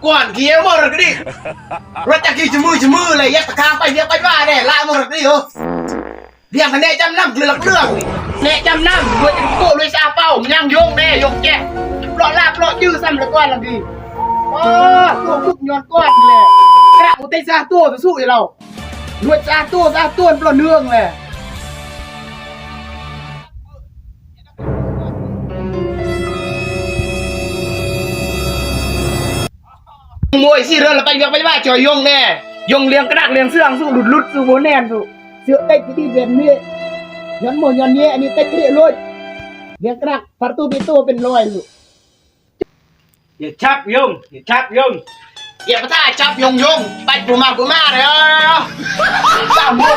ก่อนเกี่ยวหมดเลยก็ดิรถจักรจมือเลยยัดตะคางไปเรียกไปว่าเนี่ยลาหมดเลยเหรอเรียกคะแนนจำนำคือหลักเรื่องแน่จำนำด้วยโก้ด้วยซาเป้ามันยังโยงแน่โยงแก่ปลอดลาปลอดยื้อซ้ำละก้อนละดีตัวคุกย้อนก้อนเลยกระอุตส่าห์ตัวจะสู้เราด้วยซาตัวปลอดเนื่องเลยมวยสิเรื่องละไปเรียกไปว่าจอยยงแน่ยงเลี้ยงกระดักเลี้ยงเสื่องสู้หลุดสู้โบแน่นสู้เสือเต็กที่เด่นนี่ย้อนโมย้อนเนี้ยอันนี้เต็กที่ลุยเลี้ยงกระดักประตูปิโตเป็นรอยสู้อย่าชับยงอย่ามาท่าชับยงไปปูมาเลยสามบัว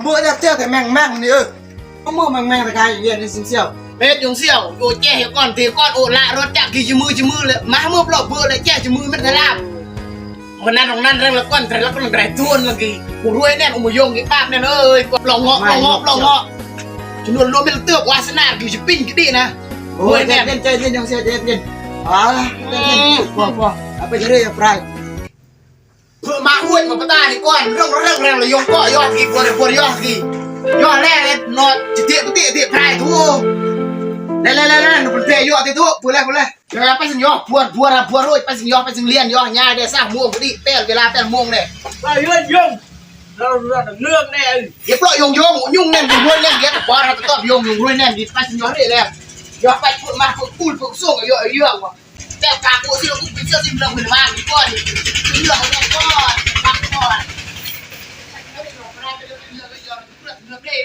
บัวจะเตี้ยแต่แม่งนี่มือแม่งแต่กายอย่างเงี้ยนี่เสี่ยวเม็ดยงเสี่ยวโอ้แก่เหี้ยก้อนตีก้อนโอ้ละรถจักรกี่จมือเลยมาเมื่อปลอกเบื่อเลยแก่จมือมันทะลาบคนนั้นของนั้นเรื่องละก้อนแต่ละก้อนไรทุ่นละกี่กูรวยแน่กูมือยงกี่ป้าแน่เลยลองเงาะจนรวมเป็นเตือกวาสนากี่จะปิ้งกี่ดีนะโอ้ยแน่ใจเย็นยังเสียใจเย็นพอเอาไปเรื่อยๆไปเพื่อมาห้วยมาปตาดีก้อนเรื่องเลยยงก็ยอดกี่ปวดยอดกี่ยอดแรกเลยนอนจิตเตี้ยพายทั่วแล้วหนูเป็นเพลย์ยอดที่ทั่วพูดเลยเดี๋ยวไปสิงยอดพวดรุ่ยไปสิงยอดไปสิงเลียนยอดง่ายเดี๋ยวสร้างม่วงพอดีเต้เวลาแต่ม่วงเลยไปเรื่องยงเราเรื่องแน่เดี๋ยวปล่อยยงยุ่งแน่นยุ่งแน่นเดี๋ยวแต่พอเราจะตอบยงรุ่ยแน่นดิไปสิงยอดได้เลยยอดไปพูดมาพูดส่งยอดเยอะว่ะแต่กาโก้ที่เราพูดเป็นเสื้อซิมเราเป็นว่าดีก้อนนี่เหลือแน่ก้อนปักก้อนเรื่องได้